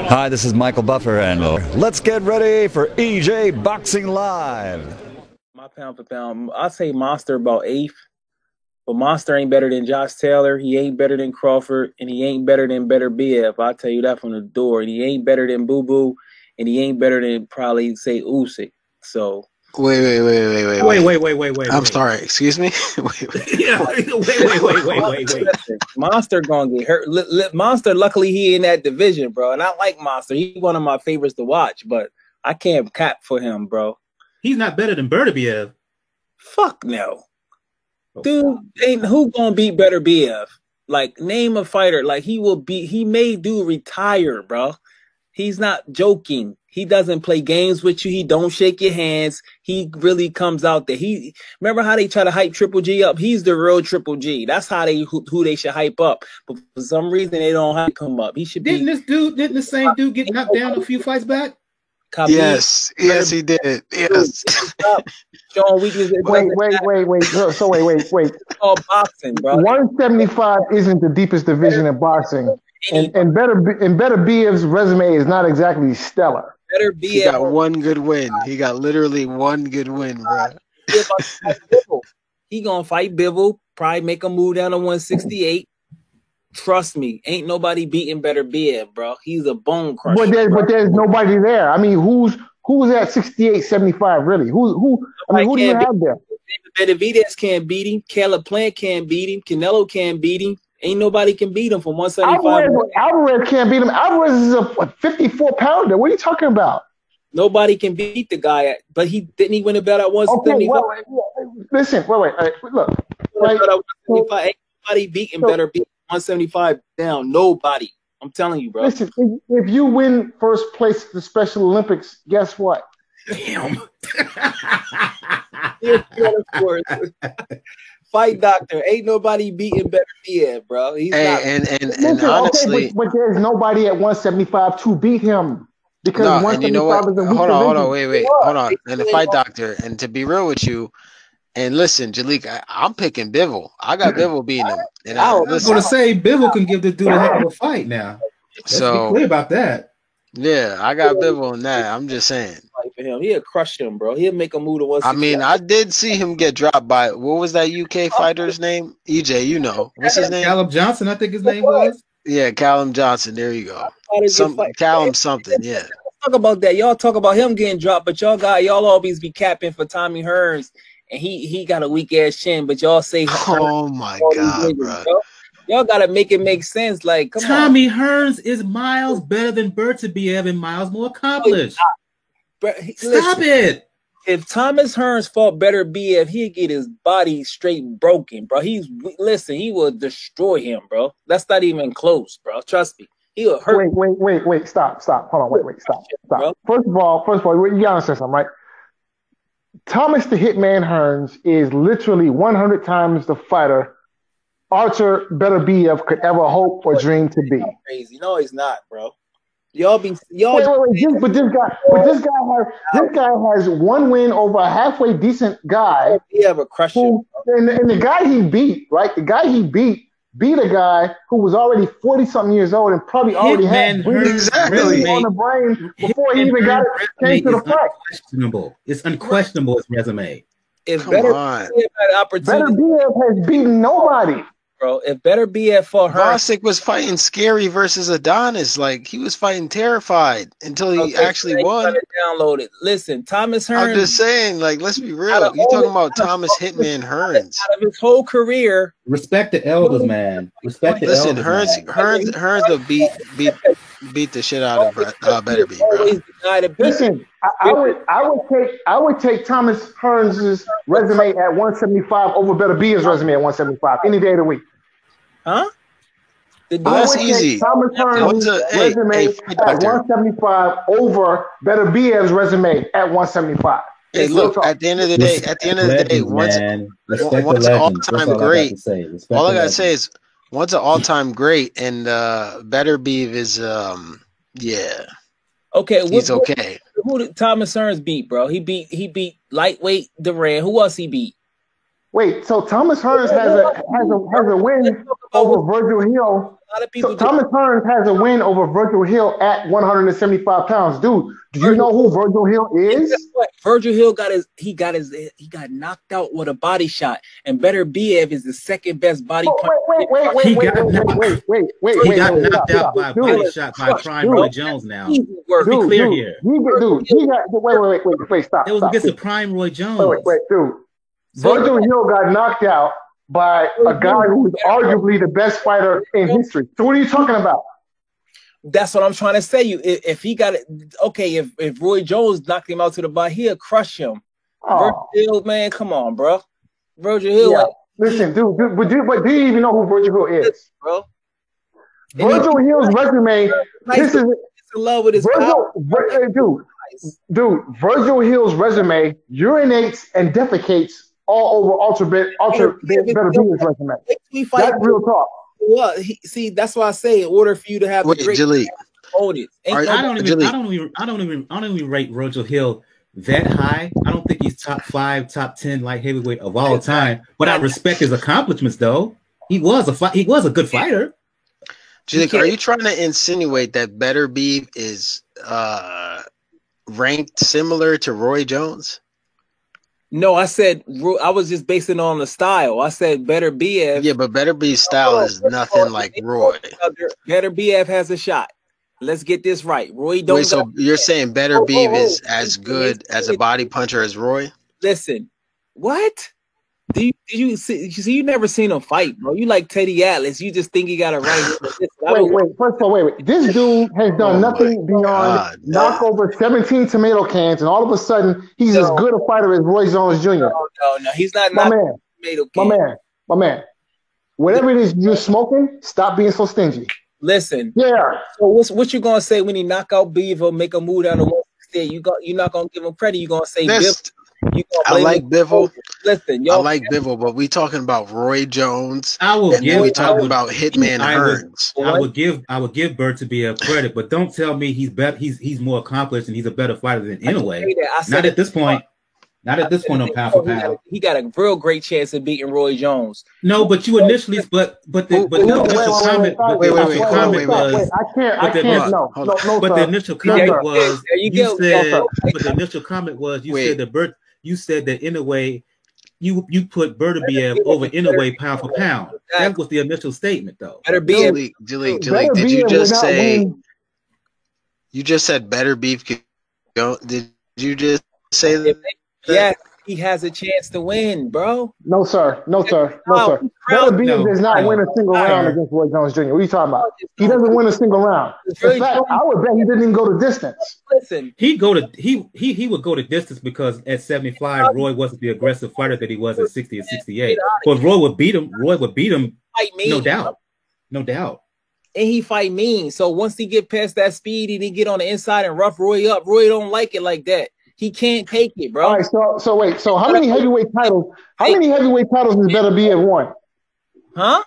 Hi, this is Michael Buffer, and let's get ready for EJ Boxing Live. My pound for pound, I say Monster about eighth, but Monster ain't better than Josh Taylor. He ain't better than Crawford, and he ain't better than Better BF. I'll tell you that from the door. And he ain't better than Boo Boo, and he ain't better than probably say Usyk. So Wait. I'm sorry. Excuse me. Wait. Monster gonna get hurt. Monster, luckily he in that division, bro. And I like Monster. He's one of my favorites to watch, but I can't cap for him, bro. He's not better than Beterbiev. Fuck no. Dude, ain't who gonna beat Better BF? Like, name a fighter. Like, he may retire, bro. He's not joking. He doesn't play games with you. He don't shake your hands. He really comes out there. Remember how they try to hype Triple G up? He's the real Triple G. That's how who they should hype up. But for some reason they don't hype him up. He should be. Didn't the same dude get knocked down a few fights back? Khabib, yes, he did. Yes. Showing weakness. Wait. So wait. It's all boxing, bro. 175 isn't the deepest division in boxing, and Better BF's resume is not exactly stellar. Better BF. He got one good win. He got literally one good win, bro. He gonna fight Bivol. Probably make a move down to 168. Trust me, ain't nobody beating Better BF, bro. He's a bone crusher. But there's nobody there. I mean, who's at 68, 75 really? Who do you have there? Benavidez can't beat him. Caleb Plant can't beat him. Canelo can't beat him. Ain't nobody can beat him from 175. Alvarez can't beat him. Alvarez is a 54-pounder. What are you talking about? Nobody can beat the guy, but he win a belt at 175. Okay, listen, wait. Look, right? Ain't nobody beating Better BF 175 down. Nobody. I'm telling you, bro. Listen, if you win first place at the Special Olympics, guess what? Damn. Fight doctor. Ain't nobody beating Better BF, bro. He's not. And honestly, but there's nobody at 175 to beat him. Because 175 and you know what? is a weak Hold on, division. hold on. And the fight doctor, and to be real with you, and listen, Jalik, I'm picking Bivol. I got Bivol beating him. And I was going to say Bivol can give this dude a heck of a fight now. Let's be clear about that. Yeah, I got Bivol on that. I'm just saying. For him, he'll crush him, bro. He'll make a move to 165. I mean, I did see him get dropped by what was that UK fighter's name? EJ, you know what's his name? Callum Johnson, I think his name was. Yeah, Callum Johnson. There you go. Callum something. Yeah. Let's talk about that. Y'all talk about him getting dropped, but y'all always be capping for Tommy Hearns. And he got a weak ass chin, but y'all say, "Oh my god, bro!" Y'all gotta make it make sense. Like, come Tommy Hearns is miles better than Beterbiev and miles more accomplished. Stop it! If Thomas Hearns fought Better BF, he'd get his body straight broken, bro. He will destroy him, bro. That's not even close, bro. Trust me. He'll hurt. Wait. Stop. Hold on. Wait. Stop. First of all, you gotta say something, right? Thomas the Hitman Hearns is literally 100 times the fighter Arthur Better BF could ever hope or dream to be. Crazy. No, he's not, bro. Wait. But this guy has one win over a halfway decent guy. He ever crushed him. And the guy he beat, right? The guy he beat a guy who was already 40-something years old and probably already had exactly on the brain before he even came to the fight. It's unquestionable his resume. If Better BF had opportunity, Better BF has beaten nobody. Bro, if Better BF fought her, Bosick was fighting scary versus Adonis. Like, he was fighting terrified until he actually won. Download it. Listen, Thomas Hearns. I'm just saying, like, let's be real. You're talking about Thomas Hitman Hearns. Out of his whole career, respect the elders, man. Listen, Hearns will beat the shit out of Better BF, bro. Listen, I would take Thomas Hearns' resume at 175 over Better BF's resume at 175 any day of the week. Huh? That's easy. Thomas Hearns' resume at 175 over Better BF's resume at 175. Hey, look, at the end of the day, once an all-time great, all I gotta say is once an all-time great, and Better Beef is yeah. Okay, he's okay. Who did Thomas Hearns beat, bro? He beat lightweight Duran. Who else he beat? Wait, so Thomas Hearns has a win over Virgil Hill lot of people. So Thomas Hearns has a win over Virgil Hill at 175 pounds, dude. Do you know who Virgil Hill is? Virgil Hill got knocked out with a body shot, and Better Biev is the second best body puncher. Wait. He got knocked out by a body shot by Prime Roy Jones. Now, be clear here. Wait, stop. It was against the Prime Roy Jones. Wait, dude. Virgil Hill got knocked out by a guy who's arguably the best fighter in history. So what are you talking about? That's what I'm trying to say. If he got it, okay. If Roy Jones knocked him out to the body, he'll crush him. Virgil Hill, man, come on, bro. Virgil Hill. Yeah. Listen, dude, but do you even know who Virgil Hill is, bro? Virgil Hill's resume. This is in love with his dude. Virgil Hill's resume urinates and defecates all over Better Biev's resume. That's real talk. Well, see, that's why I say in order for you to have great opponents, I don't even rate Virgil Hill that high. I don't think he's top 5, top 10 light heavyweight of all time. But I respect his accomplishments, though. He was a good fighter. Jalik, are you trying to insinuate that Better Biev is ranked similar to Roy Jones? No, I said I was just basing it on the style. I said Better Biev. Yeah, but Better Biev's style is nothing like Roy. Better Biev has a shot. Let's get this right. Roy don't. Wait, so you're saying Better Biev is as good as a body puncher as Roy? Listen, what? Did you see? You never seen him fight, bro. You like Teddy Atlas. You just think he got it right. Wait. First of all, wait. This dude has done nothing beyond knock over 17 tomato cans, and all of a sudden he's as good a fighter as Roy Jones Jr. No, he's not. My man. Whatever it is you're smoking, stop being so stingy. Listen. Yeah. So what you gonna say when he knock out Beaver, make a move down the 160? You're not gonna give him credit. You're gonna say Bivol. I like Bivol. Listen, I like Bivol, but we talking about Roy Jones. We talking about Hitman Hearns. I would give Bert to be a credit, but don't tell me he's better. He's more accomplished and he's a better fighter than Inoue. Not at this point. Not at this point on pound for pound. He got a real great chance of beating Roy Jones. No, but you initially, but the initial comment was. But the initial comment was you said. But the initial comment was you said that Bert. You said that Inoue, you put Beterbiev over Inoue pound for pound. That was the initial statement, though. Jalik, did you just say? You just said Better Biev could go. Did you just say that? Yeah, he has a chance to win, bro. No, sir. Better Biev does not win a single round against Roy Jones Jr. What are you talking about? He doesn't win a single round. In fact, I would bet he didn't even go to distance. Listen, he would go to distance because at 75, Roy wasn't the aggressive fighter that he was at 60 and 68. But Roy would beat him. No doubt. And he fight mean. So once he get past that speed and he get on the inside and rough Roy up, Roy don't like it like that. He can't take it, bro. All right, so wait. So how many heavyweight titles? How many heavyweight titles has Better Biev won? Huh?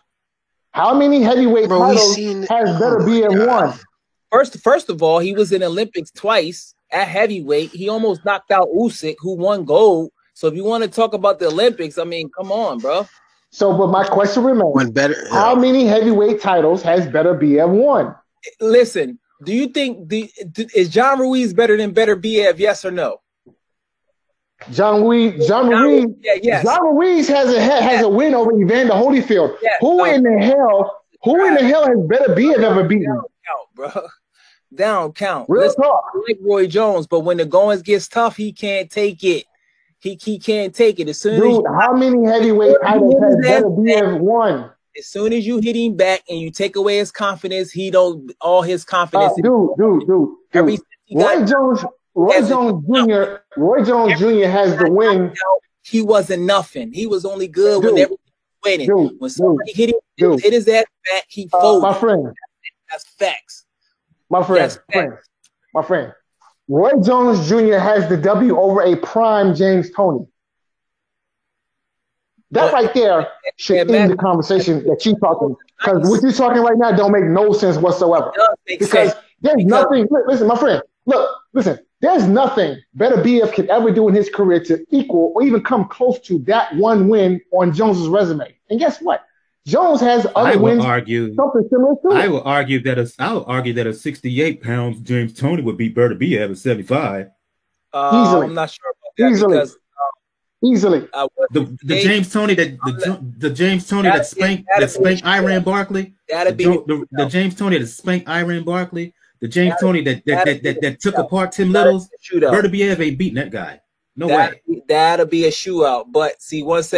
How many heavyweight titles has Better Biev won? First of all, he was in Olympics twice at heavyweight. He almost knocked out Usyk, who won gold. So if you want to talk about the Olympics, I mean, come on, bro. So, but my question remains: how many heavyweight titles has Better Biev won? Listen. Do you think is John Ruiz better than Better Biev? Yes or no? John Ruiz has a win over Evander Holyfield. Yes, who in the hell has Better Biev ever beaten? Don't count. Real talk. I like Roy Jones, but when the going gets tough, he can't take it. He can't take it. How many heavyweight titles has Better Biev won? As soon as you hit him Back and you take away his confidence, all his confidence. Dude. Roy Jones Jr. has the win. He wasn't nothing. He was only good when everything was winning. When somebody hit his ass back, he folded. My friend. That's facts. My friend. Roy Jones Jr. has the W over a prime James Toney. That right there should end the conversation that you're talking. Because what you're talking right now don't make no sense whatsoever. Because there's nothing. Listen, my friend. Listen. There's nothing Better Biev could ever do in his career to equal or even come close to that one win on Jones's resume. And guess what? Jones has other wins. Something similar to I will argue that a 68 pounds James Toney would beat Beterbiev at 75. Easily. I'm not sure about that because easily. The James Toney that spanked Iran Barkley. The James Toney that spanked Iran Barkley. The James Toney that took apart Tim Little's. Beterbiev ain't beating that guy. No way. That'll be a shootout. But see, because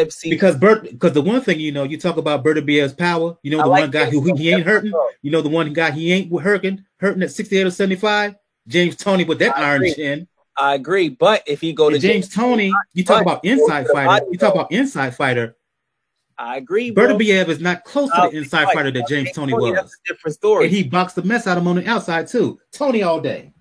the one thing you talk about Beterbiev's power. You know the one guy who he ain't hurting. You know the one guy he ain't hurting at 68 or 75. James Toney with that iron chin. I agree, but if he go to James Toney, you talk about inside fighter. You talk about inside fighter. I agree. Beterbiev is not close to the inside fighter that James Toney was. That's a different story. And he boxed the mess out of him on the outside too. Toney all day.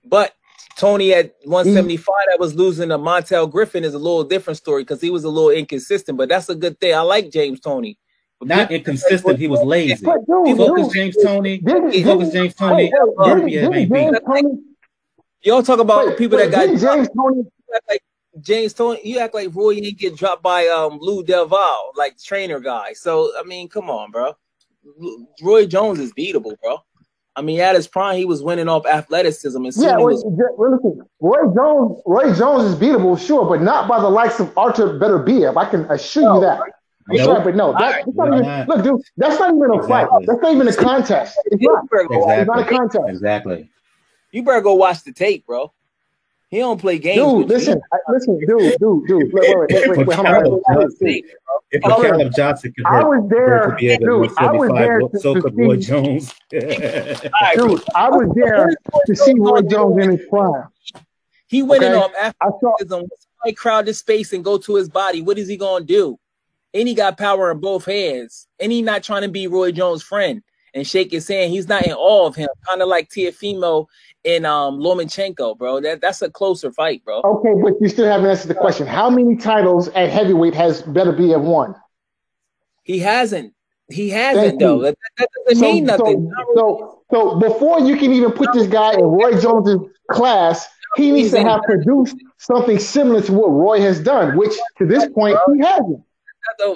But Toney at 175 that was losing to Montel Griffin is a little different story because he was a little inconsistent. But that's a good thing. I like James Toney. Not inconsistent. He was lazy. Focus James Toney. Beterbiev ain't beat. Y'all talk about people that got James Toney. James Toney, you act like Roy ain't get dropped by Lou Delval, like trainer guy. So I mean, come on, bro. Roy Jones is beatable, bro. I mean, at his prime, he was winning off athleticism. And listen, Roy Jones is beatable, sure, but not by the likes of Artur Beterbiev. I can assure you that. Right, but no, that's not even, look, dude, that's not even a fight. That's not even a contest. It's not. It's not a contest. Exactly. You better go watch the tape, bro. He don't play games. Dude, listen, dude. Wait, hold on. If Caleb Johnson can hurt, I was there, dude. I was there so could Roy Jones. Dude, I was there to see Roy Jones in his prime. He went in off athleticism. Somebody crowd this space and go to his body. What is he gonna do? And he got power in both hands, and he not trying to be Roy Jones' friend and shake his hand. He's not in awe of him, kind of like Teofimo and Lomachenko, bro. That's a closer fight, bro. Okay, but you still haven't answered the question. How many titles at heavyweight has Beterbiev won? He hasn't. Though. That doesn't mean nothing. So before you can even put this guy in Roy Jones' class, he needs to have produced something similar to what Roy has done, which to this point he hasn't.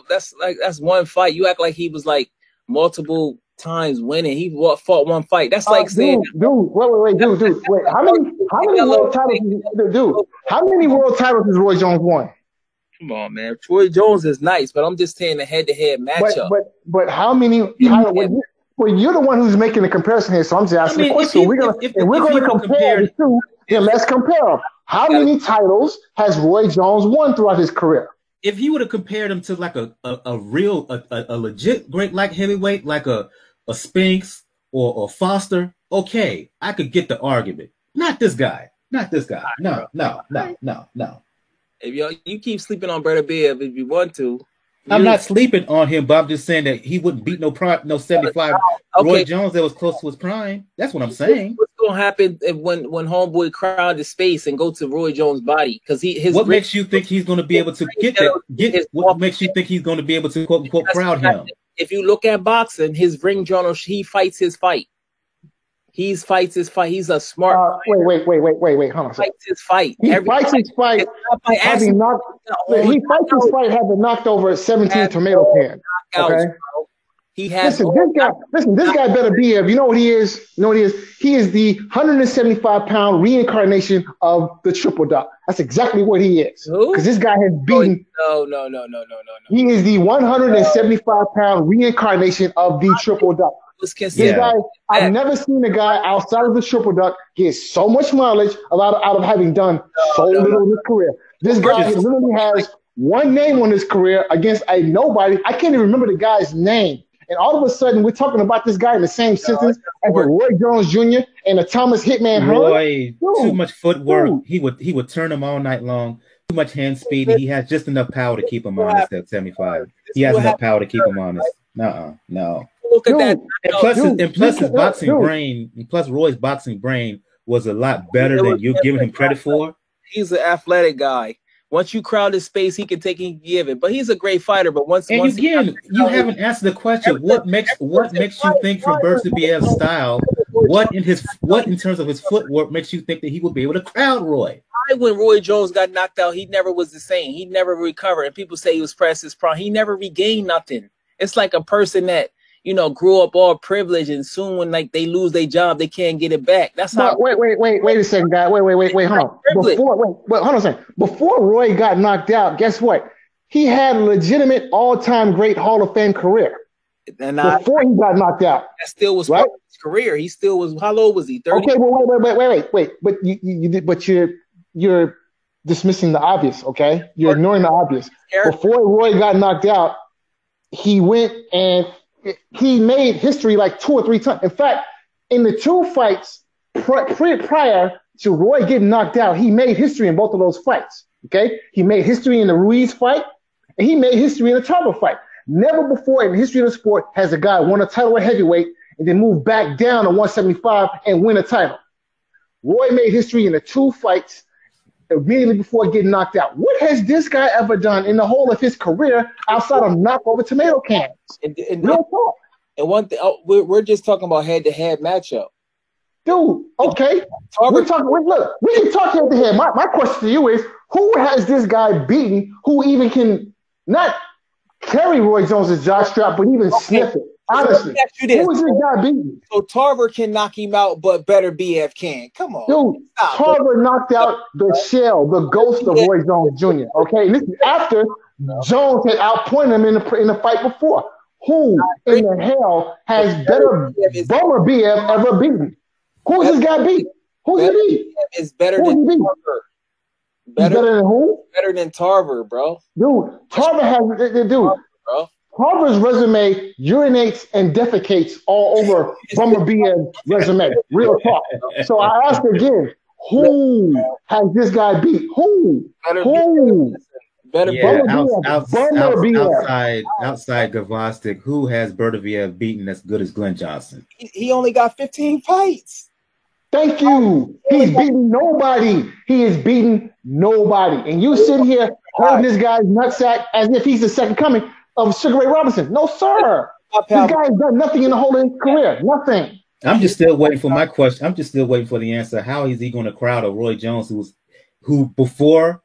That's one fight. You act like he was like multiple times winning. He fought one fight. That's like saying, dude. Wait. How many world titles? How many world titles has Roy Jones won? Come on, man. Roy Jones is nice, but I'm just saying the head-to-head matchup. But how many titles? Well, you're the one who's making the comparison here, so I'm just asking the question. We're gonna compare the two. Then let's compare them. How many titles has Roy Jones won throughout his career? If you would have compared him to like a legit great light heavyweight, like a Spinks or Foster, okay, I could get the argument. Not this guy. No. If you keep sleeping on Beterbiev if you want to. I'm not sleeping on him, but I'm just saying that he wouldn't beat no 75 Roy Jones that was close to his prime. That's what I'm saying. What's gonna happen when homeboy crowd the space and go to Roy Jones' body? Because what makes you think he's going to be able to what makes you think he's going to be able to quote unquote crowd him? If you look at boxing, his ring journal, he fights his fight. He fights his fight. He's a smart. Wait. Hold on. Fights his fight. He fights his fight having knocked over 17 tomato cans. Okay. He has. Listen, this guy Beterbiev. You know what he is? He is the 175-pound reincarnation of the triple duck. That's exactly what he is. Because this guy has beaten. No. He is the 175-pound reincarnation of the triple duck. This guy, I've never seen a guy outside of the triple duck get so much mileage out of having done so little in his career. This guy literally has one name on his career against a nobody. I can't even remember the guy's name. And all of a sudden, we're talking about this guy in the same sentence as a Roy Jones Jr. and a Thomas Hitman Roy, too much footwork. He would turn him all night long. Too much hand speed. He has just enough power to keep him honest at 75. He has enough power to keep him honest. No. Look at that. And plus his boxing brain, and plus Roy's boxing brain was a lot better than you're giving him credit for. He's an athletic guy. Once you crowd his space, he can take and give it. But he's a great fighter. But once again, you haven't answered the question. What makes you think from Beterbiev's style? What in terms of his footwork makes you think that he will be able to crowd Roy? When Roy Jones got knocked out, he never was the same. He never recovered. And people say he was past his prime. He never regained nothing. It's like a person that, you know, grew up all privileged, and soon when like they lose their job, they can't get it back. That's how. Wait a second, guy. Wait, hold on. Hold on a second. Before Roy got knocked out, guess what? He had a legitimate all-time great Hall of Fame career. And before he got knocked out, that still was part of his career. He still was. How old was he? 30? Okay, well, wait. But you're dismissing the obvious. Okay, you're ignoring the obvious. Before Roy got knocked out, he went and he made history like 2 or 3 times. In fact, in the 2 fights prior to Roy getting knocked out, he made history in both of those fights. Okay, he made history in the Ruiz fight, and he made history in the Tarver fight. Never before in the history of the sport has a guy won a title at heavyweight and then moved back down to 175 and win a title. Roy made history in the 2 fights immediately before getting knocked out. What has this guy ever done in the whole of his career outside of knock over tomato cans? Real talk. And one thing, we're just talking about head-to-head matchup. Dude, okay. Look, we can talk head-to-head. My question to you is, who has this guy beaten who even can not carry Roy Jones' jockstrap, but even sniff it? Honestly, who is this guy beating? So Tarver can knock him out, but Better BF can. Come on. Dude, Tarver knocked out the shell, the ghost of Roy Jones Jr., okay? And this is after Jones had outpointed him in the fight before. Who in the hell has better Bummer BF ever beaten? Who's this guy beat? Who's he beat? Is better than Tarver. Better than who? Better than Tarver, bro. Dude, Tarver has Tarver's resume urinates and defecates all over Bummer BF's resume. Real talk. So I ask again, who has this guy beat? Who? Outside Gvozdyk, who has Bertaviev beaten as good as Glenn Johnson? He only got 15 fights. Thank you. He's beaten nobody. He is beaten nobody. And you sit here holding this guy's nutsack as if he's the second coming of Sugar Ray Robinson. No, sir. This guy has done nothing in the whole of his career. Nothing. I'm just still waiting for my question. I'm just still waiting for the answer. How is he going to crowd a Roy Jones who before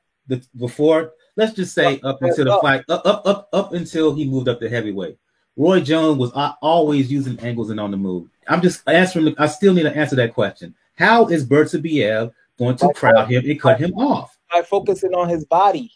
let's just say up until the fight, up until he moved up to heavyweight, Roy Jones was always using angles and on the move. I'm just answering. I still need to answer that question. How is Bertaviev going to crowd him and cut him off? By focusing on his body.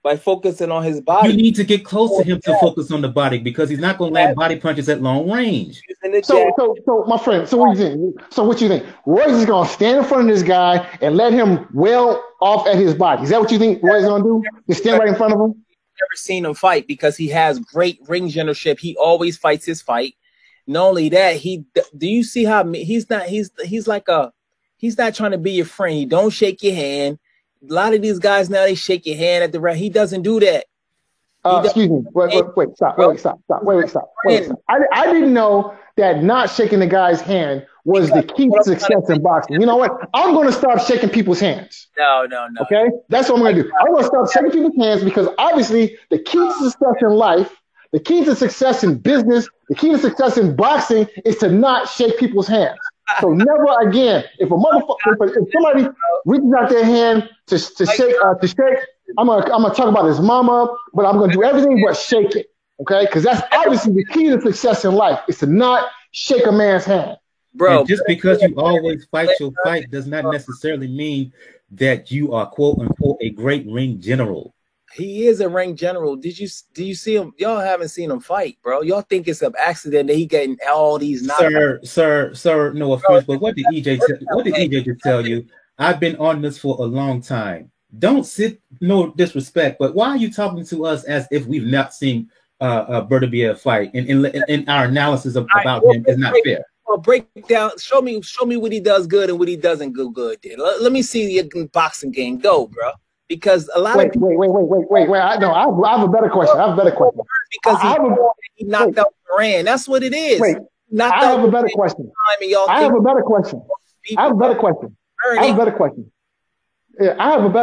You need to get close to him to focus on the body because he's not going to land body punches at long range. So my friend, so what you think? Roy's is going to stand in front of this guy and let him well off at his body. Is that what you think Roy's going to do? Just stand right in front of him? Never seen him fight because he has great ring generalship. He always fights his fight. Not only that, do you see how he's not trying to be your friend. He don't shake your hand. A lot of these guys now, they shake your hand at the right. He doesn't do that. Excuse me. Wait, stop. I didn't know that not shaking the guy's hand was the key to success in boxing. You know what? I'm going to start shaking people's hands. No. Okay? That's what I'm going to do. I'm going to start shaking people's hands because obviously the key to success in life, the key to success in business, the key to success in boxing is to not shake people's hands. So never again, if somebody reaches out their hand to shake, I'm gonna talk about his mama, but I'm gonna do everything but shake it, okay? Because that's obviously the key to success in life is to not shake a man's hand, bro. And just because you always fight your fight does not necessarily mean that you are quote unquote a great ring general. He is a ring general. Do you see him? Y'all haven't seen him fight, bro. Y'all think it's an accident that he getting all these knockouts. Sir, no offense, but what did EJ just tell you? I've been on this for a long time. Don't sit, no disrespect, but why are you talking to us as if we've not seen Bertaviev fight? And our analysis about him is not fair. Well, break down. Show me what he does good and what he doesn't do good. Then let me see your boxing game go, bro. Because a lot of people... Wait. I have a better question. Because he knocked out Moran. That's what it is. I have a better question. I have a better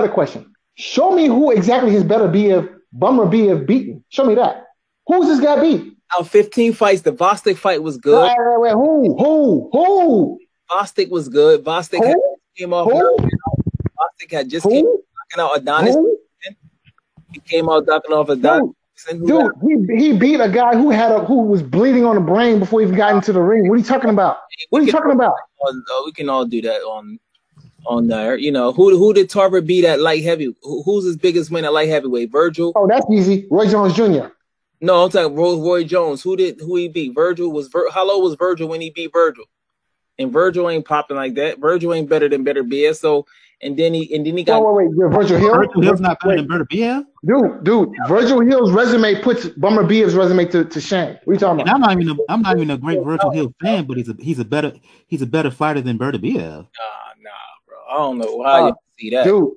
question. Show me who exactly his Bummer BF beaten. Show me that. Who's this guy beat? Out 15 fights. The Gvozdyk fight was good. Wait. Who? Gvozdyk was good. Gvozdyk came off. Gvozdyk had just came out Adonis. He came out ducking off Adonis. Dude, he beat a guy who was bleeding on the brain before he even got into the ring. What are you talking about? What are you talking about? We can all do that on there. You know, who did Tarver beat at light heavy? Who's his biggest win at light heavyweight? Virgil? Oh, that's easy. Roy Jones Jr. No, I'm talking Roy Jones. Who he beat? Virgil how low was Virgil when he beat Virgil? And Virgil ain't popping like that. Virgil ain't better than Better BF. So and then he got wait. Virgil Hill? Virgil Hill's not better than Better BF? Dude, Virgil Hill's resume puts Bummer BF's resume to shame. What are you talking about? And I'm not even a great Virgil Hill fan, but he's a better fighter than Better BF. Nah, bro. I don't know how you see that. Dude,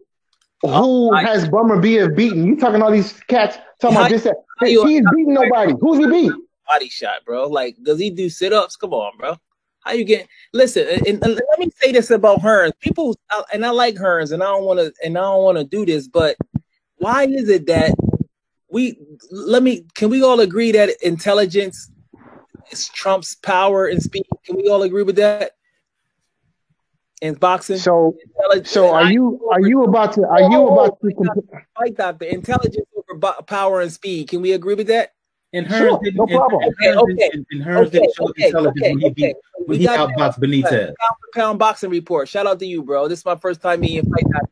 who has Bummer BF beaten? You talking all these cats talking about this? He's beating nobody. Who's he beat? Body shot, bro. Like, does he do sit-ups? Come on, bro. How you get? Listen, and let me say this about Hearns. People, and I like Hearns, and I don't want to do this, but why is it that can we all agree that intelligence trumps power and speed? Can we all agree with that? In boxing, so are you about to fight doctor intelligence over power and speed? Can we agree with that? And Hearns didn't, no problem. And Hearns didn't show intelligence when he outboxed Benitez. Pound boxing report. Shout out to you, bro. This is my first time meeting fight doctor.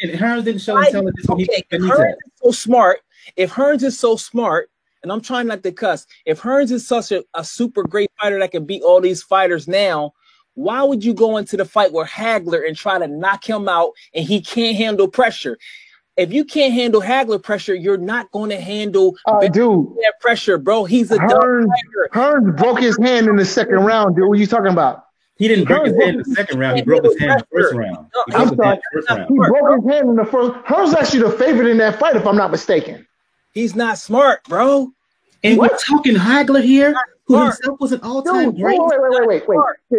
And Hearns didn't show intelligence when he beat Benitez. Hearns is so smart. If Hearns is so smart, and I'm trying not to cuss, if Hearns is such a super great fighter that can beat all these fighters now, why would you go into the fight with Hagler and try to knock him out and he can't handle pressure? If you can't handle Hagler pressure, you're not going to handle that pressure, bro. He's a Hearns broke his hand in the second round, dude. What are you talking about? He didn't break his hand in the second round. He broke his hand in the first round. He broke his hand in the first. Hearns actually the favorite in that fight, if I'm not mistaken. He's not smart, bro. And we're talking Hagler here, who himself was an all-time great. Wait,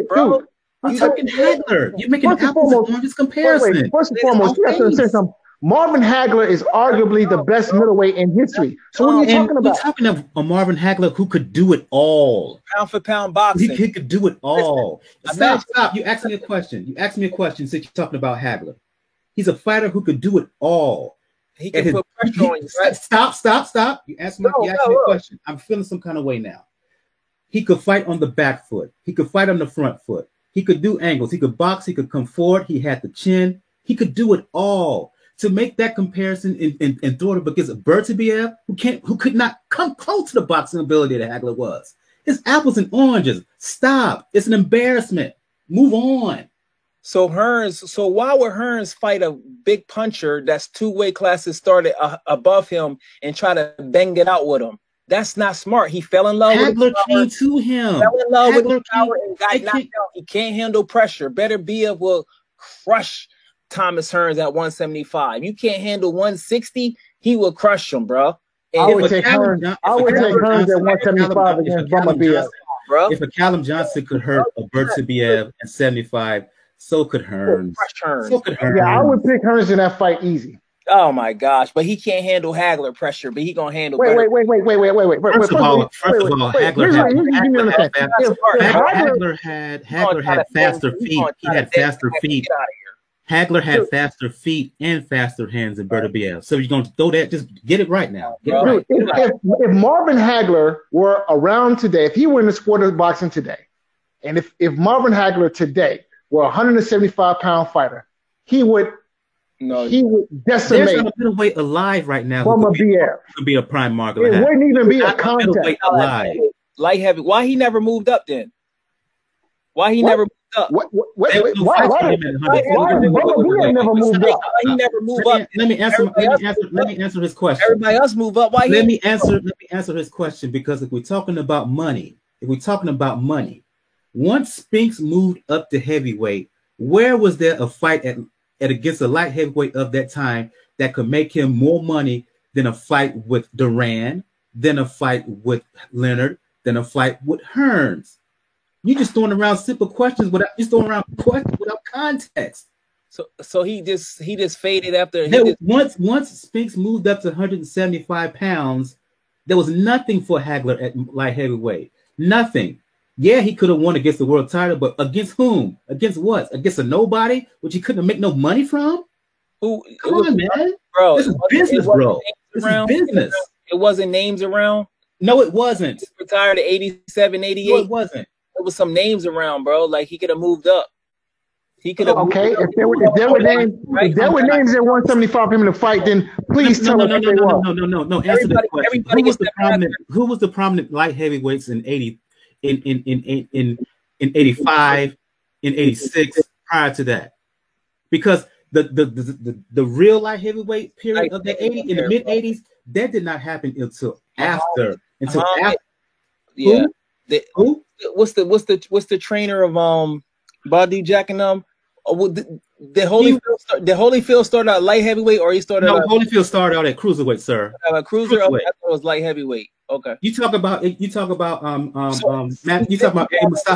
bro. I'm talking Hagler. You're making apples and oranges comparison. First and foremost, you have to understand something. Marvin Hagler is arguably the best middleweight in history. So what are you talking about? We're talking of a Marvin Hagler who could do it all. Pound for pound boxing. He could do it all. Stop. You asked me a question. Since you're talking about Hagler. He's a fighter who could do it all. He can put pressure on you, right? Stop. You asked me a question. I'm feeling some kind of way now. He could fight on the back foot. He could fight on the front foot. He could do angles. He could box. He could come forward. He had the chin. He could do it all. To make that comparison and throw it up against Bertibiev, who could not come close to the boxing ability that Hagler was. It's apples and oranges. Stop. It's an embarrassment. Move on. So why would Hearns fight a big puncher that's two weight classes started above him and try to bang it out with him? That's not smart. He fell in love with Hagler came to him. Fell in love with his power and got knocked out. He can't handle pressure. Better BF will crush Thomas Hearns at 175. You can't handle 160, he will crush him, bro. And I would take Hearns at 175 against Bummer BF. Bro. If a Callum Johnson could hurt a Bertibiev at 75, so could Hearns. So could Hearns. Yeah, I would pick Hearns in that fight easy. Oh my gosh, but he can't handle Hagler pressure, but he gonna handle. Wait. First of all, Hagler had faster feet. He had faster feet. Hagler had faster feet and faster hands than Bertibiev. So you're going to throw that, just get it right now. If Marvin Hagler were around today, if he were in the sport of boxing today, and if Marvin Hagler today were a 175-pound fighter, he would decimate. There's a middleweight alive right now. Bummer BF. Could be a prime marker. It wouldn't even be a contest. Light heavy. Why he never moved up then? Why he never moved up? Why never moved up? He never moved up. Let me answer his question. Everybody else move up. Why? Let me answer his question, because if we're talking about money, once Spinks moved up to heavyweight, where was there a fight at against a light heavyweight of that time that could make him more money than a fight with Duran, than a fight with Leonard, than a fight with Hearns? You just throwing around simple questions without context. So he just faded after. Once Spinks moved up to 175 pounds, there was nothing for Hagler at light heavyweight. Nothing. Yeah, he could have won against the world title, but against whom? Against what? Against a nobody, which he couldn't make no money from? Come on, man. Bro, this is business, bro. This is business. It wasn't names around. No, it wasn't. He retired at 87, 88. No, it wasn't. There was some names around, bro. Like he could have moved up. He could have. Okay, if there were names, if there were names at 175 for him to fight, then please tell me. No. Answer the question. Who was the prominent light heavyweights in 80, in 85, in 86 prior to that? Because the real light heavyweight period of the 80s, in the mid 80s, that did not happen until after. Yeah. Who? What's the trainer of Badu Jack and them? Did Holyfield start out light heavematt, or he started? No, Holyfield started out at cruiserweight, sir. Cruiser. Cruiserweight. I thought it was light heavyweight. Okay. You talk about Mustafa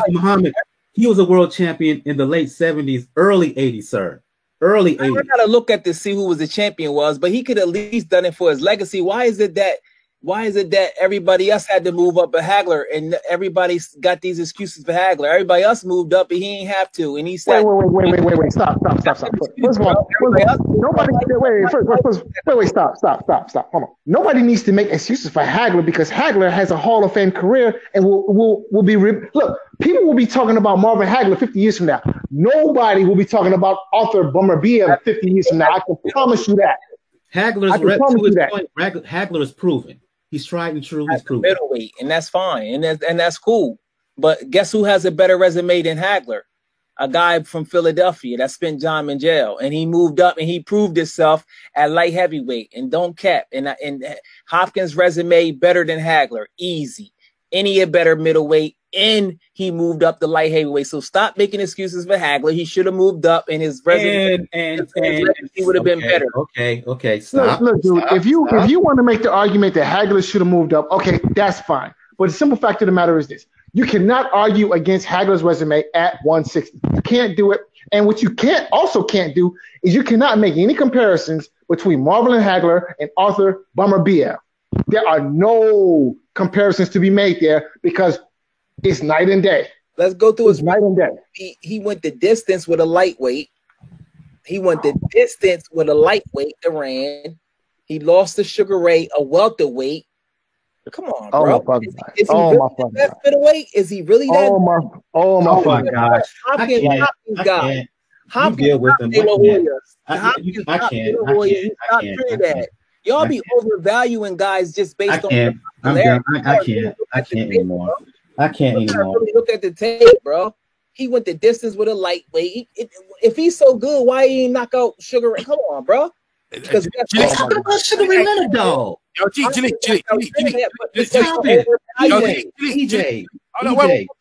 Muhammad. He was a world champion in the late 70s, early 80s, sir. Early 80s. I gotta look at to see who was the champion was, but he could at least done it for his legacy. Why is it that everybody else had to move up a Hagler and everybody's got these excuses for Hagler? Everybody else moved up and he ain't have to. And he said, wait, stop. First of all, stop. Hold on. Nobody needs to make excuses for Hagler because Hagler has a Hall of Fame career and will be look. People will be talking about Marvin Hagler 50 years from now. Nobody will be talking about Arthur Bummer-Biev 50 years from now. I can promise you that. Hagler is proven. He's tried and true. He's proven. Middleweight, and that's fine, and that's cool. But guess who has a better resume than Hagler? A guy from Philadelphia that spent time in jail, and he moved up and he proved himself at light heavyweight. And don't cap. And Hopkins' resume better than Hagler, easy. Any a better middleweight, and he moved up to light heavyweight. So stop making excuses for Hagler. He should have moved up, and his resume he would have been better. Okay. Stop. Look, dude. If you want to make the argument that Hagler should have moved up, okay, that's fine. But the simple fact of the matter is this: you cannot argue against Hagler's resume at 160. You can't do it. And what you can't do is you cannot make any comparisons between Marvin Hagler and Arthur Bummer-Biev. There are no comparisons to be made there because it's night and day. Let's go through his night and day. He went the distance with a lightweight. Iran. He lost to Sugar Ray, a welterweight. Come on, bro. My is he really the best middleweight? Is he really that? Oh my gosh. Hopkins got. Hopkins deal with him. I can't. Y'all be overvaluing guys just based on. I can't anymore. Really look at the tape, bro. He went the distance with a lightweight. If he's so good, why he ain't knock out Sugar Ray? Come on, bro. Because talk about Sugar Ray Leonard, though. EJ,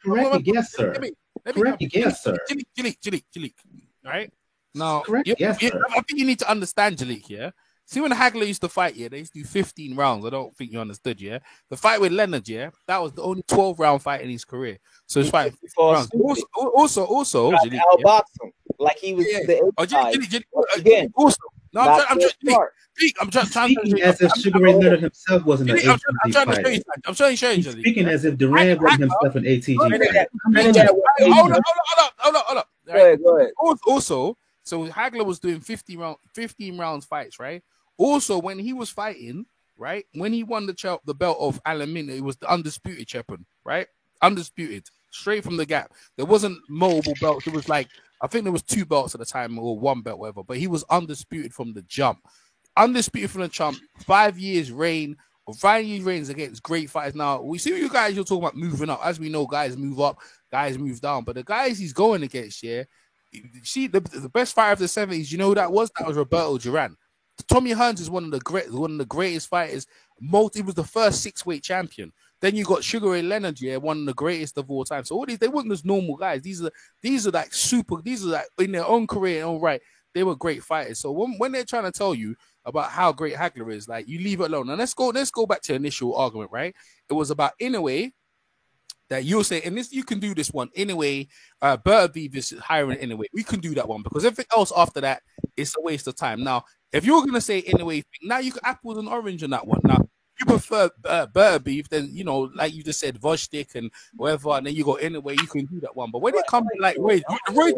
correct your guess, sir. Right? Now, I think you need to understand, Jalik, yeah? See, when Hagler used to fight, they used to do 15 rounds. I don't think you understood, The fight with Leonard, that was the only 12-round fight in his career. So it's fight 15 rounds. Also, Jalik, outboxing like he was again. Also, no, I'm trying to as if Sugar Ray Leonard himself wasn't an ATG fighter. I'm trying to show you. Speaking as if Duran wasn't himself an ATG fighter. Hold up. Right? Go ahead. Also, so Hagler was doing 15 rounds fights, right? Also, when he was fighting, right, when he won the belt of Alamina, it was the undisputed champion, right? Undisputed, straight from the gap. There wasn't multiple belts. It was like, I think there was 2 belts at the time or 1 belt, whatever. But he was undisputed from the jump. 5 years reign. 5 years reigns against great fighters. Now, we see you guys, you're talking about moving up. As we know, guys move up, guys move down. But the guys he's going against, see, the best fighter of the 70s, you know who that was? That was Roberto Duran. Tommy Hearns is one of the greatest fighters. He was the first 6-weight champion. Then you got Sugar Ray Leonard, one of the greatest of all time. So all these, they weren't just normal guys. These are like super. These are like in their own career, all right. They were great fighters. So when they're trying to tell you about how great Hagler is, like, you leave it alone. And let's go back to the initial argument, right? It was about Inoue. That you'll say, and this you can do this one anyway. Beterbiev is hiring Inoue. We can do that one because everything else after that is a waste of time. Now, if you're gonna say Inoue, now you can apples and orange on that one. Now, you prefer Beterbiev, then like you just said, Vostik and whatever, and then you go Inoue. You can do that one. But when it comes to like Roy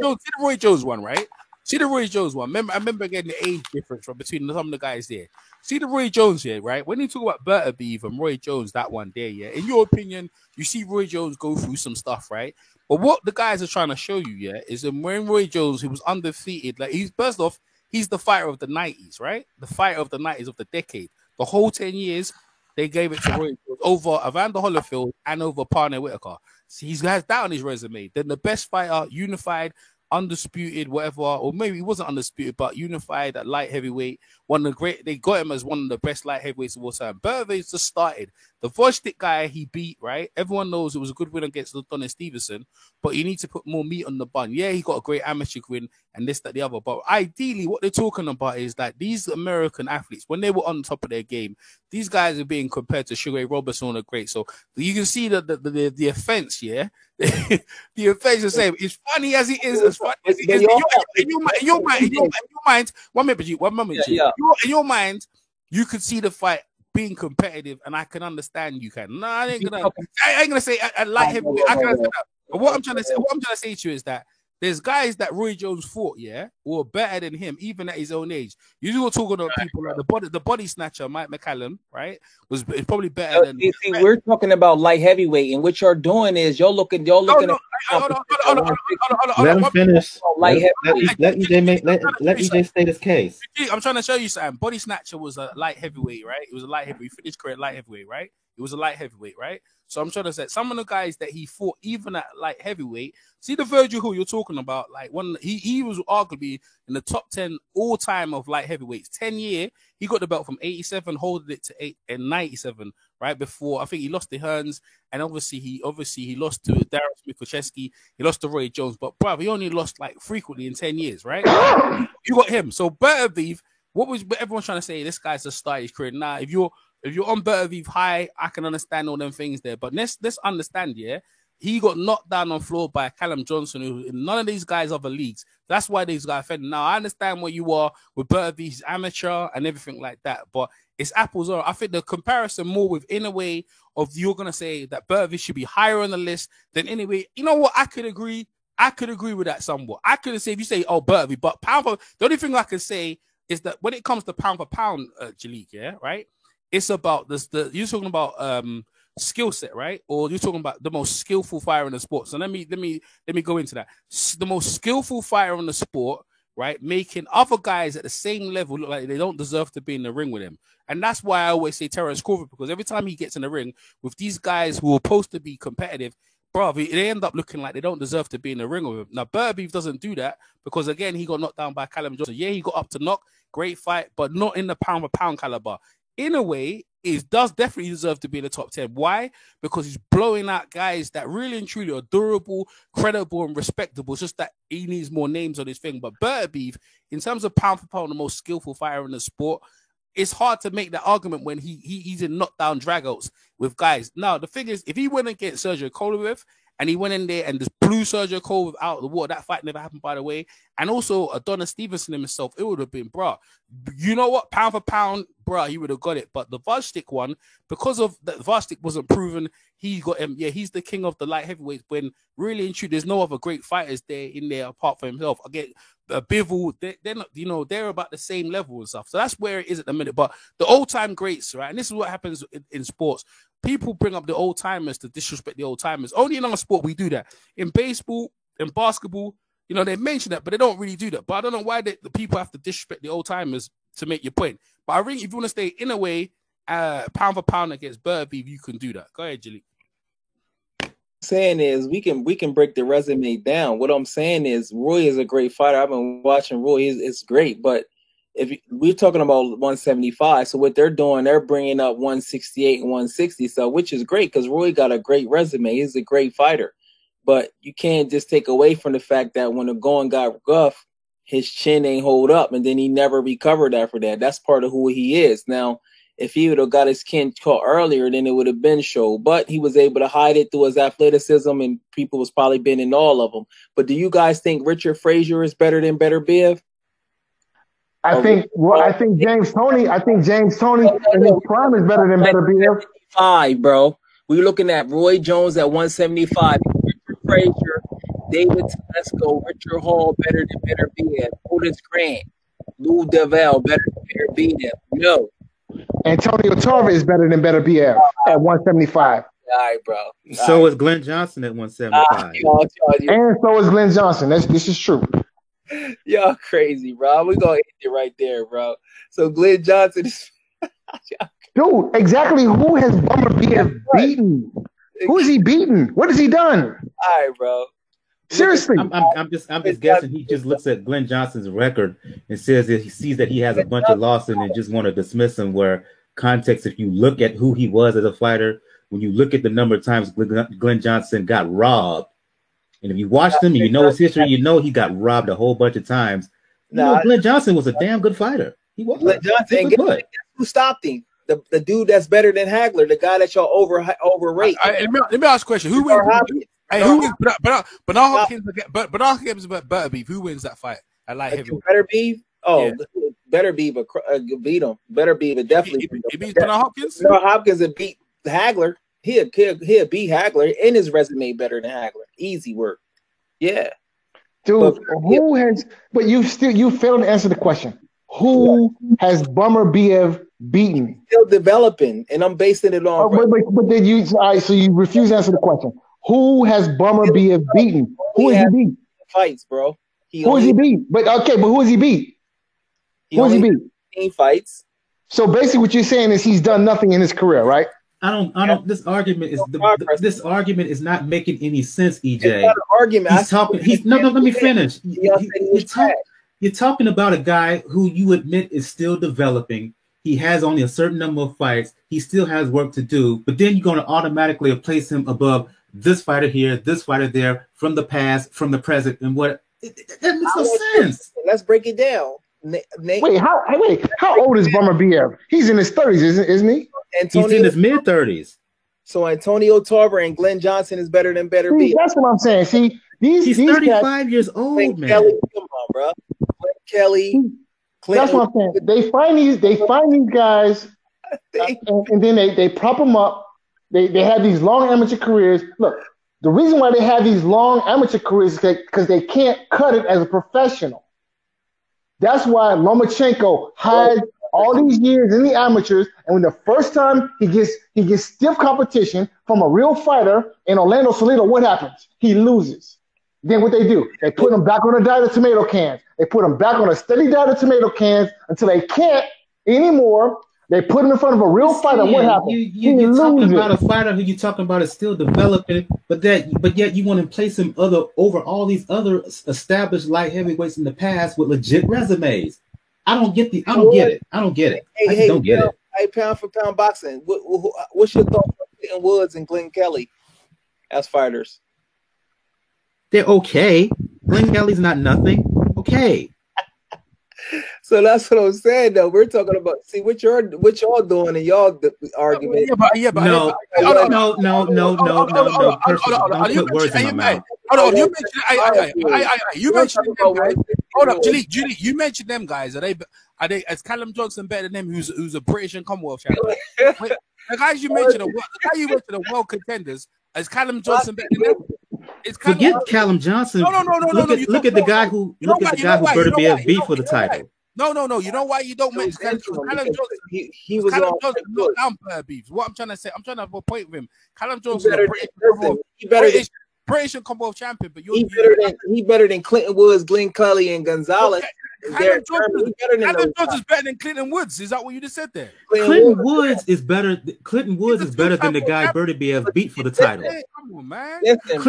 Jones, did Roy Jones one, right? See the Roy Jones one. I remember getting the age difference from between some of the guys there. See the Roy Jones here, right? When you talk about Bertha and Roy Jones, that one there, yeah. In your opinion, you see Roy Jones go through some stuff, right? But what the guys are trying to show you, yeah, is that when Roy Jones, he was undefeated, like he's first off, he's the fighter of the 90s, right? The fighter of the 90s of the decade. The whole 10 years, they gave it to Roy Jones over Evander Holyfield and over Parnell Whitaker. So he has that on his resume. Then the best fighter, unified, undisputed, whatever, or maybe he wasn't undisputed, but unified at light heavyweight. One of the great, they got him as one of the best light heavyweights of all time. Bertha just started. The Vostick guy he beat, right? Everyone knows it was a good win against Adonis Stevenson, but you need to put more meat on the bun. Yeah, he got a great amateur win and this, that, the other. But ideally, what they're talking about is that these American athletes, when they were on top of their game, these guys are being compared to Sugar Ray Robinson are great. So you can see that the offense, yeah, the offense is the same. It's funny as it is. As funny as it is. In your mind, one moment, yeah. In your mind, you could see the fight being competitive, and I can understand you can. No, I ain't gonna say a light heavyweight. I can understand that. But what I'm trying to say to you is that there's guys that Roy Jones fought, yeah, who are better than him, even at his own age. You were talking about people like the body snatcher, Mike McCallum, right? Was probably better than. See, we're talking about light heavyweight, and what you're doing is you're looking. Let him finish. Let EJ state his case. I'm trying to show you something. Body snatcher was a light heavyweight, right? It was a light heavyweight. Finished career light heavyweight, right? It was a light heavyweight, right? So I'm trying to say some of the guys that he fought, even at light heavyweight. See the Virgil who you're talking about, like he was arguably in the top 10 all time of light heavyweights. 10-year, he got the belt from 87, holding it to 97, right? Before I think he lost to Hearns, and obviously he lost to Darren Smith-Kocheski, he lost to Roy Jones, but bruv, he only lost like frequently in 10 years, right? You got him. So Bertha, what was everyone trying to say? This guy's just started his career. Nah, if you're on Bertha high, I can understand all them things there. But let's understand, yeah, he got knocked down on floor by Callum Johnson, who in none of these guys other leagues. That's why these guys offended. Now I understand where you are with Bertha, he's amateur and everything like that, but it's apples or I think the comparison more with in a way of you're gonna say that Bertha should be higher on the list than anyway. You know what? I could agree with that somewhat. I could say if you say Bertha, but pound for the only thing I can say is that when it comes to pound for pound, Jalik, yeah, right? It's about this. You're talking about skill set, right? Or you're talking about the most skillful fighter in the sport. So let me go into that. The most skillful fighter in the sport, right? Making other guys at the same level look like they don't deserve to be in the ring with him. And that's why I always say Terence Crawford, because every time he gets in the ring with these guys who are supposed to be competitive, bro, they end up looking like they don't deserve to be in the ring with him. Now, Bertha doesn't do that because, again, he got knocked down by Callum Johnson. Yeah, he got up to knock. Great fight, but not in the pound-for-pound caliber. In a way, it does definitely deserve to be in the top 10. Why? Because he's blowing out guys that really and truly are durable, credible, and respectable. It's just that he needs more names on his thing. But Bertha, in terms of pound for pound, the most skillful fighter in the sport, it's hard to make that argument when he's in knockdown dragouts with guys. Now, the thing is, if he went against Sergio Kovalev, and he went in there and just blew Sergio Kovalev out of the water. That fight never happened, by the way. And also Adonis Stevenson himself, it would have been, bro. You know what? Pound for pound, bro, he would have got it. But the Vostick one, because of that, Vostick wasn't proven. He got him. Yeah, he's the king of the light heavyweights. When really and truly, there's no other great fighters there in there apart from himself. Again, Bivol, they're not, you know, they're about the same level and stuff. So that's where it is at the minute. But the old time greats, right? And this is what happens in sports. People bring up the old timers to disrespect the old timers. Only in our sport we do that. In baseball, in basketball, you know, they mention that, but they don't really do that. But I don't know why the people have to disrespect the old timers to make your point. But I think if you want to stay in a way, pound for pound against Bertha, you can do that. Go ahead, Jalik. Saying is we can break the resume down. What I'm saying is Roy is a great fighter. I've been watching Roy. It's great, but if we're talking about 175, so what they're doing, they're bringing up 168 and 160, so which is great because Roy got a great resume. He's a great fighter, but you can't just take away from the fact that when the going got rough, his chin ain't hold up, and then he never recovered after that. That's part of who he is. Now, if he would have got his chin caught earlier, then it would have been show. But he was able to hide it through his athleticism, and people was probably been in all of them. But do you guys think Richard Frazier is better than Better Biv? I think James Toney in his prime is better than Better Biv. 5, bro. We're looking at Roy Jones at 175. Richard Frazier David Telesco, Richard Hall better than Better Biev. Otis Grant, Lou Devell better than Better Biev. No. Antonio Tarver is better than Better Biev at 175. All right, bro. So is Glenn Johnson at 175. And so is Glenn Johnson. This is true. Y'all crazy, bro. We're going to hit it right there, bro. So Glenn Johnson is... Dude, exactly who has Bummer Biev beaten? Who has he beaten? What has he done? All right, bro. Seriously. I'm just guessing he just looks at Glenn Johnson's record and says that he sees that he has a bunch of losses and just want to dismiss him, where context, if you look at who he was as a fighter, when you look at the number of times Glenn Johnson got robbed, and if you watched him and you know his history, you know he got robbed a whole bunch of times. Glenn Johnson was a damn good fighter. He was. Glenn Johnson, guess who stopped him? The dude that's better than Hagler, the guy that y'all overrate. Let me ask a question. Who wins? Who wins? Bernard Hopkins, Better Beef. Who wins that fight? I like heavyweight. Better Beef. Oh, yeah. Better Beef beat him. Better Beef definitely. He beat Bernard Hopkins. Bernard Hopkins would beat Hagler. He'll beat Hagler, and his resume better than Hagler. Easy work. Yeah. Dude, who has? But you failed to answer the question. Who has Bummer Biev beaten? Still developing, and I'm basing it on. But then you, all right, so you refuse to answer the question. Who has Bummer Biev beaten? Who has he beat? Fights, bro. Who has he beat? But who has he beat? Who has he beat? 15 fights. So basically, what you're saying is he's done nothing in his career, right? I don't. This argument is not making any sense, EJ. It's not an argument. He's talking. No. Let me finish. You're talking about a guy who you admit is still developing. He has only a certain number of fights. He still has work to do. But then you're going to automatically place him above this fighter here, this fighter there, from the past, from the present, and what? That makes no sense. Let's break it down. Wait, how old is Bummer Biev? He's in his 30s, isn't he? He's in his mid-30s. So Antonio Tarver and Glenn Johnson is better than Better Biev. That's what I'm saying. See, he's 35 years old, Glenn man. Kelly, come on, bro. Glenn Kelly. Clinton. That's what I'm saying. They find these guys, and then they prop them up. They have these long amateur careers. Look, the reason why they have these long amateur careers is because they can't cut it as a professional. That's why Lomachenko had all these years in the amateurs, and when the first time he gets stiff competition from a real fighter in Orlando Salido, what happens? He loses. Then what they do? They put him back on a diet of tomato cans. They put him back on a steady diet of tomato cans until they can't anymore. They put him in front of a real fighter. What happens? You're talking about a fighter who you're talking about is still developing, but yet you want to place him over all these other established light heavyweights in the past with legit resumes. I don't get it. I don't get it. I don't get it. Hey, pound for pound boxing. What's your thoughts on Clinton Woods and Glenn Kelly as fighters? They're okay. Glenn Kelly's not nothing. Okay. So that's what I'm saying, though. We're talking about what y'all doing in y'all argument. No. Don't put words in my mouth. Hold on, you mentioned them guys. Hold up, Julie, you mentioned them guys. Are they? Is Callum Johnson better than them? Who's a British and Commonwealth champion? The guys you mentioned, the world contenders. Is Callum Johnson better than them? Forget Callum Johnson. No. Look at the guy who Berta beat for the title. No. You know why you don't mention Callum Johnson? He was Callum Johnson not down per beef. What I'm trying to say, I'm trying to have a point with him. Callum Johnson is British and Commonwealth champion, but he better than Clinton Woods, Glenn Kelly, and Gonzalez. Callum Johnson is better than Clinton Woods. Is that what you just said there? Clinton Woods is better than the guy Berta Biev beat for the title. Come on, man. Listen,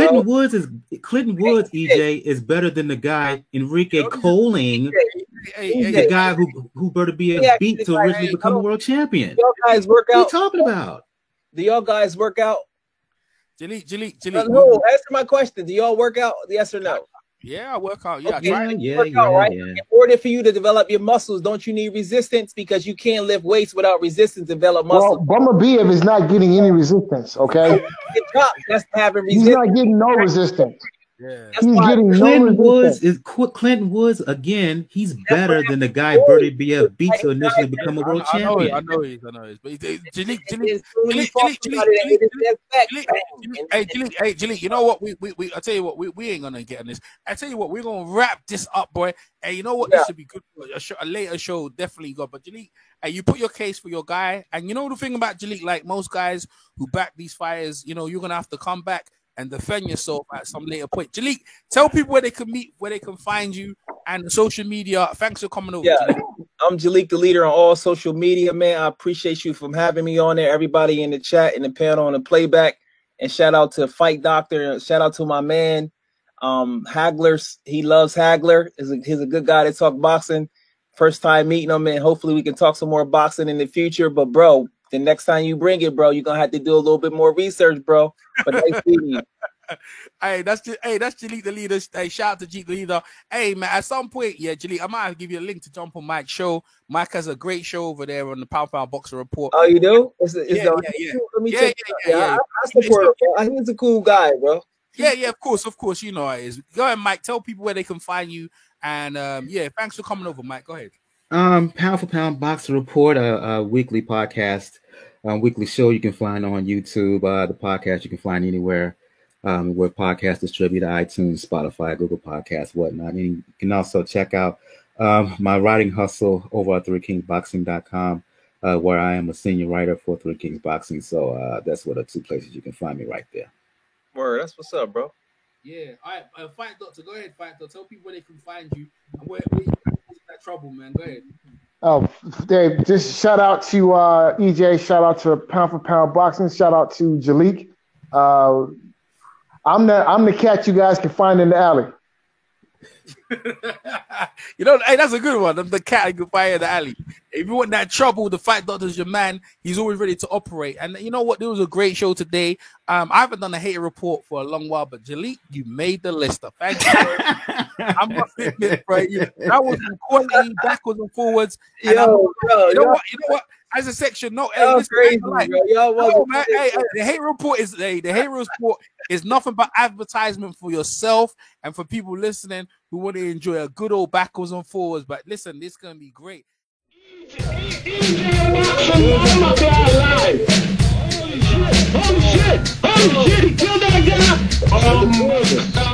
Clinton Woods, EJ, is better than the guy Enrique Colling, the guy who Berta Biev beat to originally become a world champion. Y'all guys work out. What are you talking about? Do y'all guys work out? Jalik. No, answer my question. Do y'all work out? Yes or no? Yeah, I work out. Yeah, right? In order for you to develop your muscles, don't you need resistance? Because you can't lift weights without resistance to develop muscle. Well, Bummer Biev is not getting any resistance, okay? That's having resistance. He's not getting no resistance. Yeah. He's getting Clinton Woods again. He's better than the guy Birdie BF beat to initially become a world champion. I know he's. But Jalik, you know what? We I tell you what, we ain't gonna get on this. I tell you what, we're gonna wrap this up, boy. And you know what? This should be good for a later show. Definitely good. But Jalik, you put your case for your guy, and you know the thing about Jalik, like most guys who back these fighters, you know, you're gonna have to come back and defend yourself at some later point. Jalik, tell people where they can meet, where they can find you, and the social media. Thanks for coming over. Yeah, Jalik. I'm Jalik, the leader on all social media, man. I appreciate you from having me on there. Everybody in the chat, in the panel, and the playback. And shout out to Fight Doctor. Shout out to my man, Hagler. He loves Hagler. He's a good guy to talk boxing. First time meeting him, and hopefully we can talk some more boxing in the future. But bro, the next time you bring it, bro, you're gonna have to do a little bit more research, bro. But nice meeting you. That's Jalik the leader. Hey, shout out to Jalik the leader. Hey man, at some point, yeah, Jalik, I might have to give you a link to jump on Mike's show. Mike has a great show over there on the Pound Boxer Report. Oh, you do? Yeah. I support him. He's a cool guy, bro. Yeah, of course. You know how it is. Go ahead, Mike. Tell people where they can find you. And thanks for coming over, Mike. Go ahead. Pound for Pound Boxer Report, a weekly podcast, weekly show you can find on YouTube. The podcast you can find anywhere where podcasts distributed, iTunes, Spotify, Google Podcasts, whatnot. And you can also check out my writing hustle over at 3kingsboxing.com, where I am a senior writer for 3 Kings Boxing. So that's what the two places you can find me right there. Word, that's what's up, bro. Yeah, all right. Fight Doctor, go ahead, Fight Doctor. Tell people where they can find you and where you that trouble, man. Go ahead. Oh, Dave, just shout out to EJ. Shout out to Pound for Pound Boxing. Shout out to Jalik. I'm the cat you guys can find in the alley. You know, hey, that's a good one. I'm the cat you can find in the alley. If you want that trouble, the Fight Doctor's your man. He's always ready to operate. And you know what? There was a great show today. I haven't done a hater report for a long while, but Jalik, you made the list. Thank you. I'm not admit, bro. That was quality, backwards and forwards. And you know what? As a section, no, hey, listen, crazy, bro. No, man, hey, the hate report is nothing but advertisement for yourself and for people listening who want to enjoy a good old backwards and forwards. But listen, this is gonna be great. Holy shit! He killed that guy!